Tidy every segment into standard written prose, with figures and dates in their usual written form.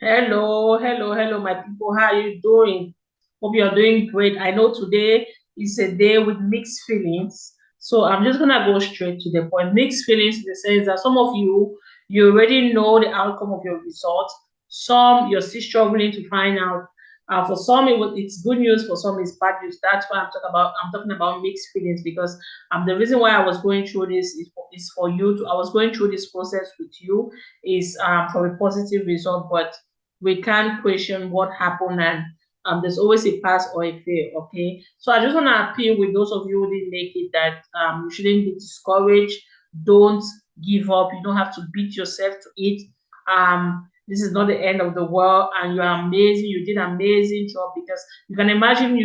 Hello, my people. How are you doing? Hope you're doing great. I know today is a day with mixed feelings. So I'm just gonna go straight to the point. Mixed feelings in the sense that some of you already know the outcome of your result. Some you're still struggling to find out. For some, it's good news. For some, it's bad news. That's why I'm talking about mixed feelings because the reason why I was going through this is for you to. I was going through this process with you is for a positive result, but we can't question what happened, and there's always a pass or a fail. Okay, so I just want to appeal with those of you who didn't make it that you shouldn't be discouraged. Don't give up. You don't have to beat yourself to it. This is not the end of the world, and you are amazing. You did an amazing job because you can imagine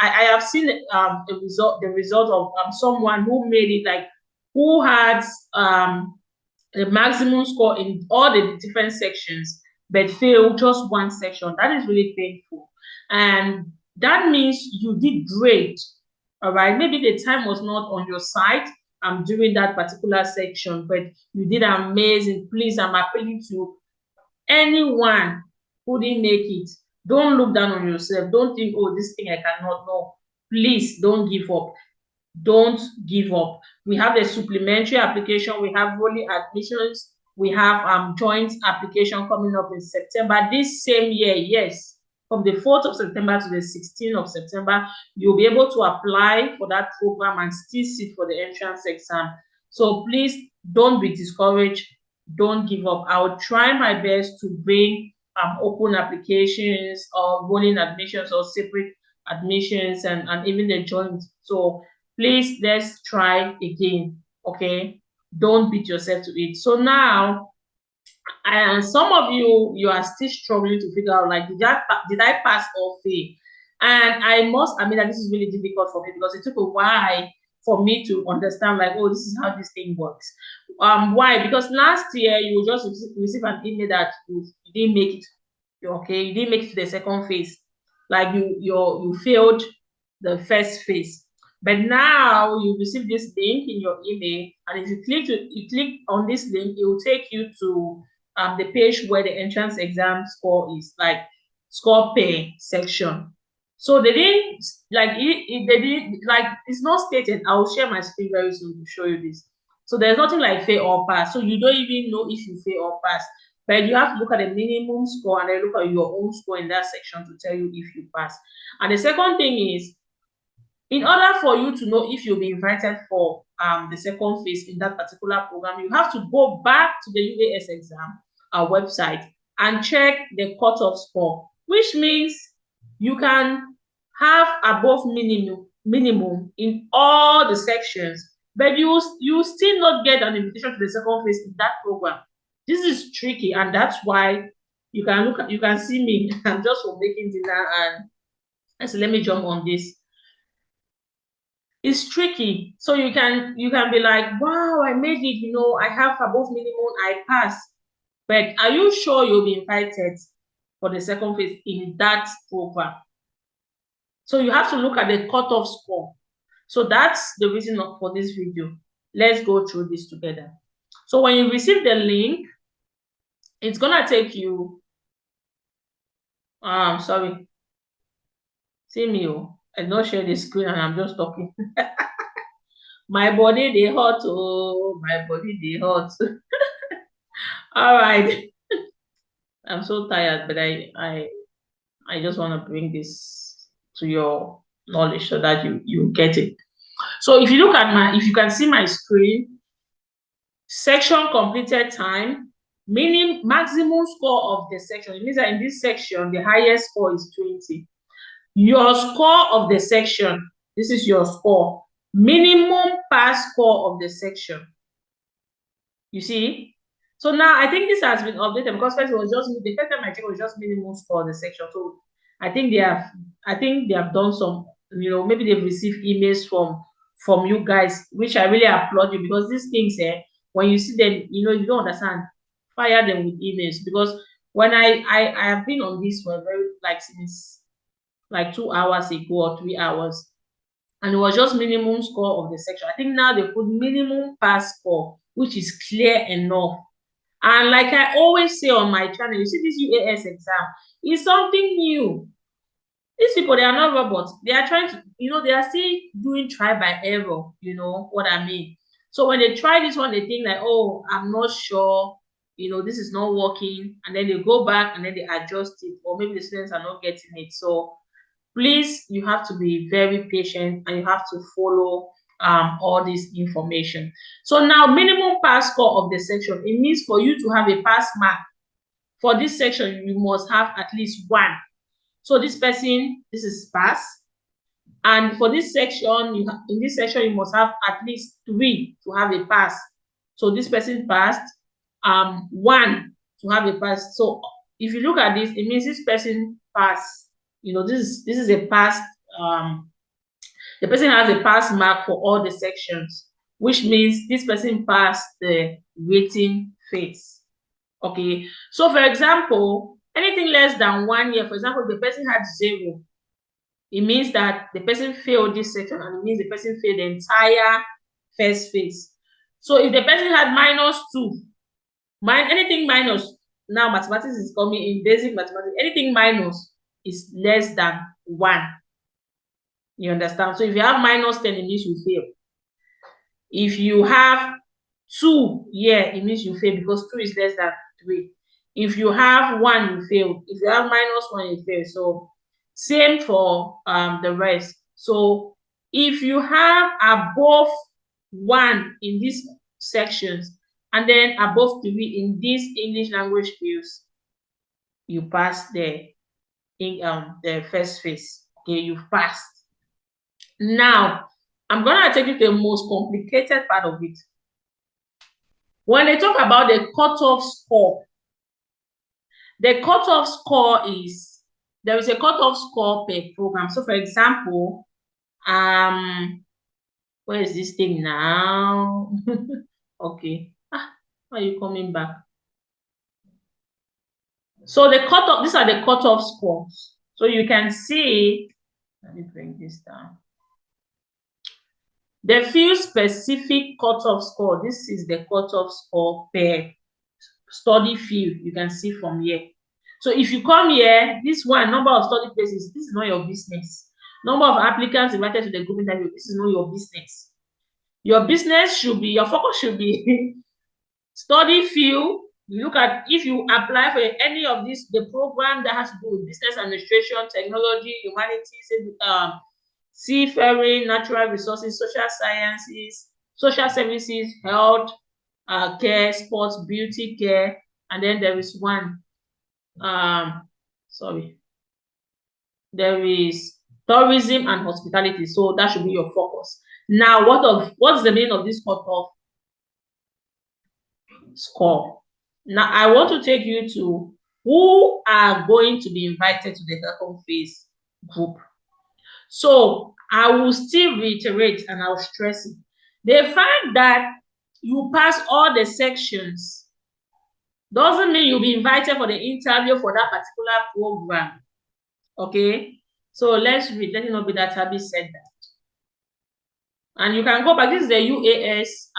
I have seen the result of someone who made it, like who had the maximum score in all the different sections but fail just one section. That is really painful. And that means you did great. All right. Maybe the time was not on your side during that particular section, but you did amazing. Please, I'm appealing to anyone who didn't make it. Don't look down on yourself. Don't think, oh, this thing I cannot know. Please don't give up. Don't give up. We have the supplementary application, we have rolling admissions, we have joint application coming up in September this same year. Yes, from the 4th of September to the 16th of September, you'll be able to apply for that program and still sit for the entrance exam. So please don't be discouraged. Don't give up. I'll try my best to bring open applications or rolling admissions or separate admissions and even the joint. So please, let's try again. Okay, don't beat yourself to it. So now, and some of you are still struggling to figure out, like, did I pass or fail? And I must admit that this is really difficult for me because it took a while for me to understand, like, oh, this is how this thing works. Why? Because last year you just receive an email that you didn't make it. Okay, you didn't make it to the second phase, like you failed the first phase. But now you receive this link in your email, and if you click on this link, it will take you to the page where the entrance exam score is, like score pay section. So they didn't they didn't, like, it's not stated. I'll share my screen very soon to show you this. So there's nothing like fail or pass. So you don't even know if you fail or pass. But you have to look at the minimum score and then look at your own score in that section to tell you if you pass. And the second thing is, in order for you to know if you'll be invited for the second phase in that particular program, you have to go back to the UAS exam, our website, and check the cutoff score, which means you can have above minimum in all the sections, but you still not get an invitation to the second phase in that program. This is tricky, and that's why you can see me. I'm just for making dinner, and so let me jump on this. It's tricky. So you can be like, wow, I made it, I have above minimum, I pass. But are you sure you'll be invited for the second phase in that program? So you have to look at the cutoff score. So that's the reason for this video. Let's go through this together. So when you receive the link, it's gonna take you, sorry, see me, I don't share the screen and I'm just talking. My body they hot, oh, my body they hot. All right. I'm so tired, but I just want to bring this to your knowledge so that you get it. So if you look at if you can see my screen, section completed time, meaning maximum score of the section. It means that in this section, the highest score is 20. Your score of the section, this is your score. Minimum pass score of the section. You see? So now I think this has been updated because first it was just the first time I checked was just minimum score of the section. So I think they have done some, maybe they've received emails from you guys, which I really applaud you, because these things when you see them, you don't understand, fire them with emails. Because when I have been on this for very, like, since like 2 hours ago or 3 hours, and it was just minimum score of the section. I think now they put minimum pass score, which is clear enough. And like I always say on my channel, you see this UAS exam is something new. These people, they are not robots. They are trying to, they are still doing try by error, you know what I mean? So when they try this one, they think like, oh, I'm not sure, this is not working. And then they go back and then they adjust it, or maybe the students are not getting it. So please, you have to be very patient and you have to follow all this information. So now, minimum pass score of the section, it means for you to have a pass mark for this section, you must have at least 1. So this person, this is pass. And for this section, in this section, you must have at least 3 to have a pass. So this person passed, 1 to have a pass. So if you look at this, it means this person passed. This is a pass. The person has a pass mark for all the sections, which means this person passed the written phase. Okay. So for example, anything less than 1 year, for example, if the person had 0, it means that the person failed this section, and it means the person failed the entire first phase. So if the person had -2, anything minus, now mathematics is coming in, basic mathematics, anything minus is less than 1. You understand? So if you have -10, it means you fail. If you have 2, it means you fail because 2 is less than 3. If you have 1, you fail. If you have -1, you fail. So same for the rest. So if you have above 1 in these sections and then above 3 in these English language fields, you pass the first phase. Okay, you've passed. Now, I'm gonna take you to the most complicated part of it. When they talk about the cutoff score, the cutoff score is, there is a cutoff score per program. So for example, where is this thing now? Okay. Why are you coming back? So the cutoff, these are the cutoff scores. So you can see, let me bring this down. The field specific cutoff score, this is the cutoff score per study field. You can see from here. So if you come here, this one, number of study places, this is not your business. Number of applicants invited to the group interview, this is not your business. Your business should be, your focus should be study field. You look at, if you apply for any of this, the program that has to do with business administration, technology, humanities, seafaring, natural resources, social sciences, social services, health, care, sports, beauty care, and then there is one, there is tourism and hospitality. So that should be your focus. Now, what's the meaning of this cutoff score? Now, I want to take you to who are going to be invited to the second phase group. So I will still reiterate and I'll stress it. The fact that you pass all the sections doesn't mean you'll be invited for the interview for that particular program. Okay? So let's read. Let it not be that Abby said that. And you can go back. This is the UAS,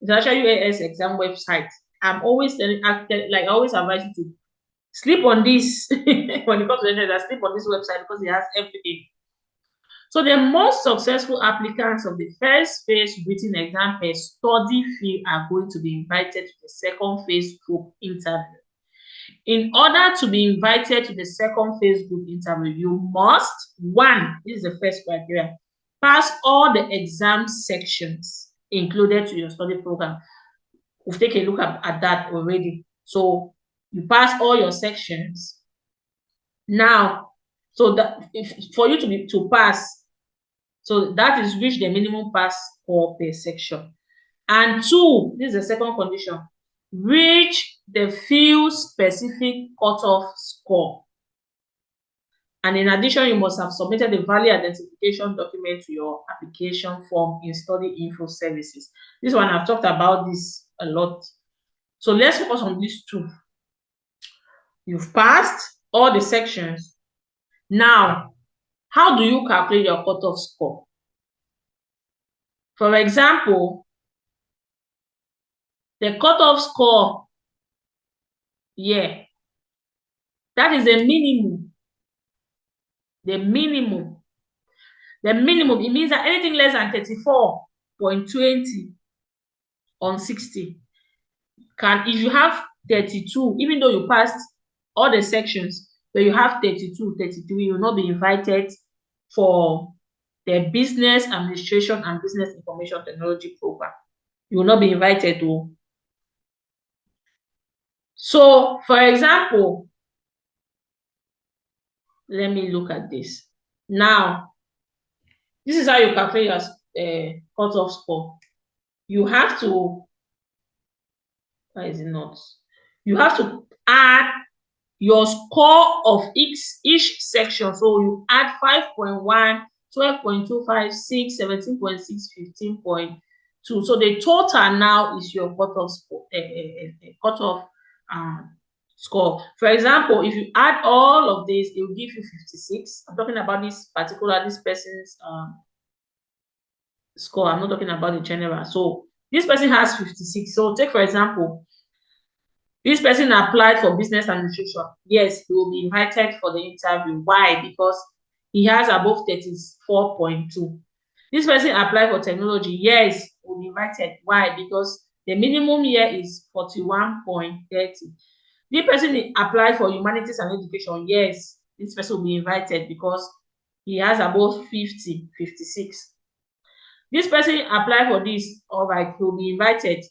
International UAS exam website. I'm always telling, like I always advise you to sleep on this when it comes to the sleep on this website because it has everything. So the most successful applicants of the first phase written exam per study field are going to be invited to the second phase group interview. In order to be invited to the second phase group interview, you must, 1, this is the first criteria, pass all the exam sections included to your study program. We've taken a look at that already. So you pass all your sections. Now, so that for you to pass, so that is reach the minimum pass score per section. And 2, this is the second condition, reach the field specific cutoff score. And in addition, you must have submitted a valid identification document to your application form in Study Info Services. This one, I've talked about this a lot. So let's focus on these 2. You've passed all the sections. Now, how do you calculate your cutoff score? For example, the cutoff score Yeah, that is the minimum. The minimum. The minimum. It means that anything less than 34.20 on 60 can, if you have 32, even though you passed all the sections, but you have 32, 33, you will not be invited for the business administration and business information technology program. You will not be invited to. So, for example, let me look at this. Now, this is how you calculate your cutoff score. You have to, why is it not? You have to add your score of each section. So you add 5.1, 12.25, 6, 17.6, 15.2. So the total now is your cutoff score, cutoff score. For example, if you add all of this, it will give you 56. I'm talking about this person's score. I'm not talking about the general. So this person has 56. So take, for example, this person applied for business administration. Yes, he will be invited for the interview. Why? Because he has above 34.2. This person applied for technology. Yes, he will be invited. Why? Because the minimum here is 41.30. This person applied for humanities and education. Yes, this person will be invited because he has above 50, 56. This person applied for this, all right, he will be invited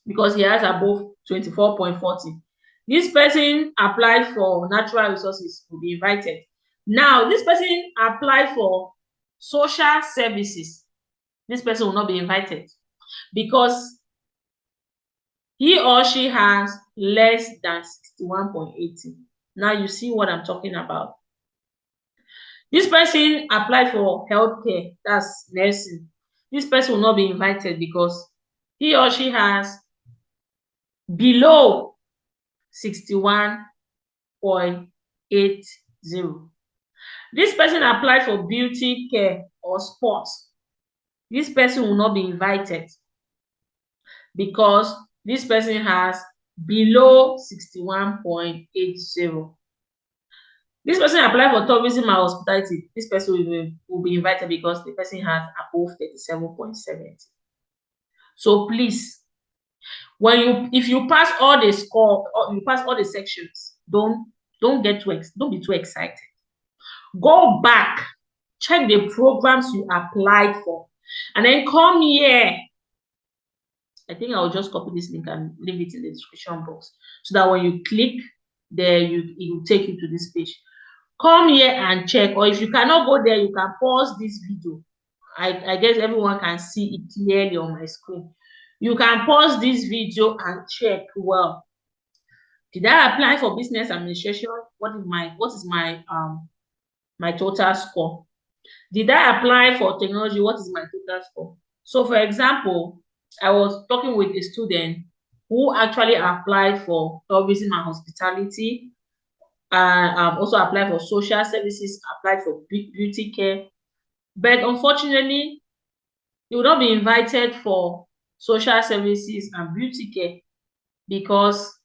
because he has above 24.40. This person applied for natural resources, will be invited. Now, this person applied for social services. This person will not be invited because he or she has less than 61.80. Now you see what I'm talking about. This person applied for healthcare, that's nursing. This person will not be invited because he or she has below 61.80. This person applied for beauty care or sports. This person will not be invited because this person has below 61.80. This person applied for tourism and hospitality. This person will be invited because the person has above 37.70. So please, if you pass all the score, or you pass all the sections, don't be too excited. Go back, check the programs you applied for, and then come here. I think I'll just copy this link and leave it in the description box so that when you click there, it will take you to this page. Come here and check, or if you cannot go there, you can pause this video. I guess everyone can see it clearly on my screen. You can pause this video and check well. Did I apply for business administration? What is my my total score? Did I apply for technology? What is my total score? So for example, I was talking with a student who actually applied for tourism and hospitality, and also applied for social services, applied for beauty care. But unfortunately, he would not be invited for social services and beauty care because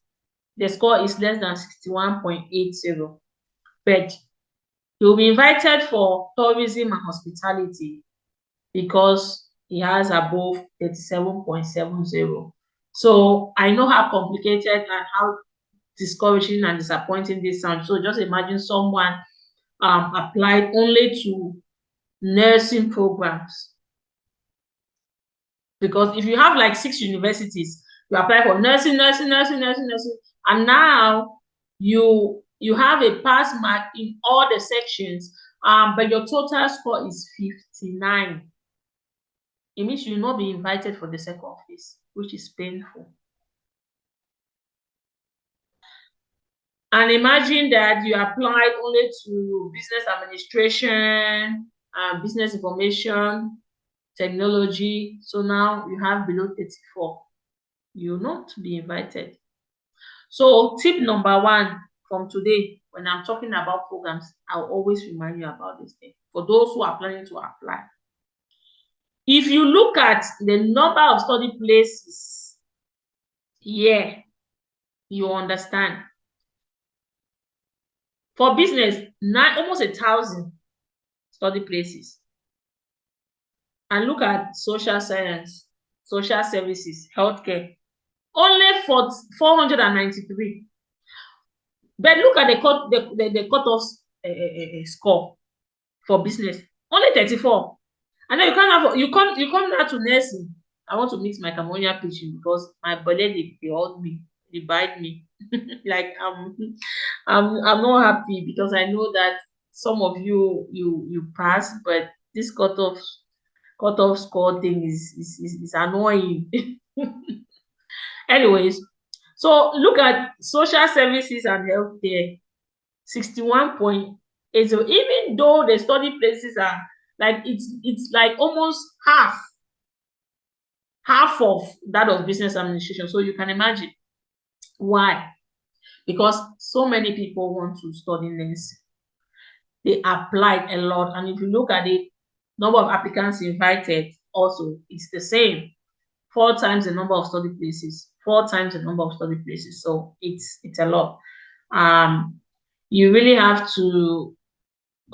the score is less than 61.80. But he will be invited for tourism and hospitality because he has above 37.70. So I know how complicated and how discouraging and disappointing this sounds. So just imagine someone applied only to nursing programs. Because if you have like 6 universities, you apply for nursing, and now you have a pass mark in all the sections, but your total score is 59. It means you will not be invited for the second phase, which is painful. And imagine that you applied only to business administration, business information, technology. So now you have below 34. You will not be invited. So tip number 1 from today, when I'm talking about programs, I'll always remind you about this thing. For those who are planning to apply, if you look at the number of study places here, You understand? For business, almost 1,000 study places. And look at social science, social services, healthcare. Only for 493. But look at the cutoff score for business. Only 34. And then you come now to nursing. I want to mix my Cameroonian pitching because my body they hold me, they bite me. Like I'm not happy because I know that some of you pass, but this cutoff score thing is annoying. Anyways, so look at social services and healthcare, 61.80. Even though the study places are like it's like almost half of that of business administration. So you can imagine why. Because so many people want to study nursing. They applied a lot. And if you look at it, number of applicants invited also, it's the same. 4 times the number of study places, 4 times the number of study places. So it's a lot. You really have to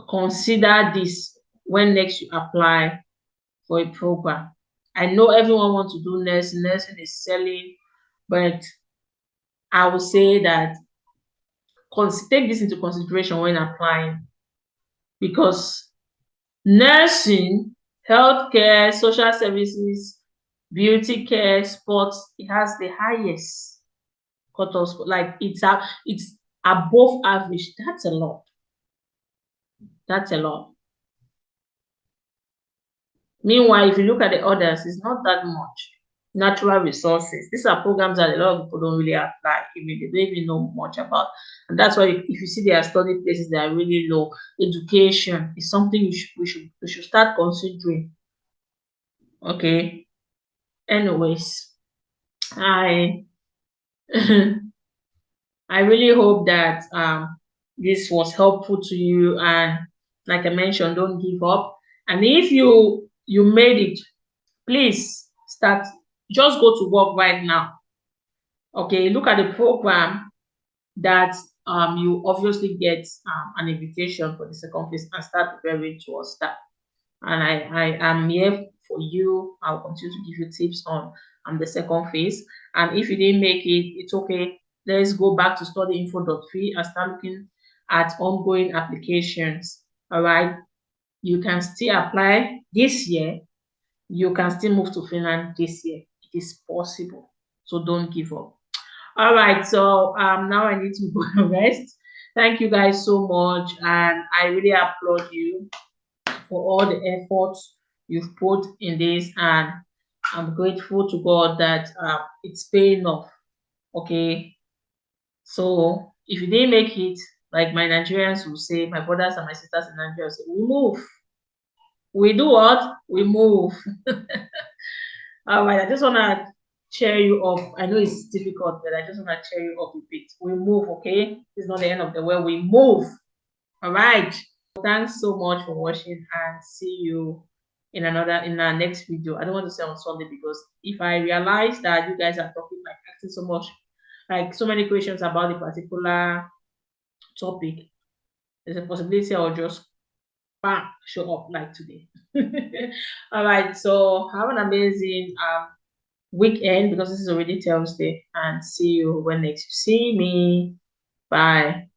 consider this when next you apply for a program. I know everyone wants to do nursing. Nursing is selling, but I would say that take this into consideration when applying because nursing, healthcare, social services, beauty care, sports, it has the highest cutoff. Like it's above average. That's a lot. That's a lot. Meanwhile, if you look at the others, it's not that much. Natural resources. These are programs that a lot of people don't really apply, even they don't even know much about. And that's why if you see their study places, they are really low. Education is something we should start considering. Okay. Anyways, I I really hope that this was helpful to you. And like I mentioned, don't give up. And if you made it, please start. Just go to work right now. Okay, look at the program that you obviously get an invitation for the second phase and start preparing towards that. And I am here for you. I'll continue to give you tips on the second phase. And if you didn't make it, it's okay. Let's go back to studyinfo.fi and start looking at ongoing applications. All right. You can still apply this year. You can still move to Finland this year. It is possible. So don't give up. All right. So now I need to go and rest. Thank you guys so much. And I really applaud you for all the efforts you've put in this, and I'm grateful to God that it's paying off. Okay, so if you didn't make it, like my Nigerians will say, my brothers and my sisters in Nigeria will say, we move. We do what? We move. All right, I just want to cheer you up. I know it's difficult, but I just want to cheer you up a bit. We move, okay? It's not the end of the world. We move. All right. Thanks so much for watching, and see you in our next video. I don't want to say on Sunday because if I realize that you guys are talking like asking so much, like so many questions about the particular topic, there's a possibility I'll just bam, show up like today. All right, so have an amazing weekend because this is already Thursday, and see you when next you see me. Bye.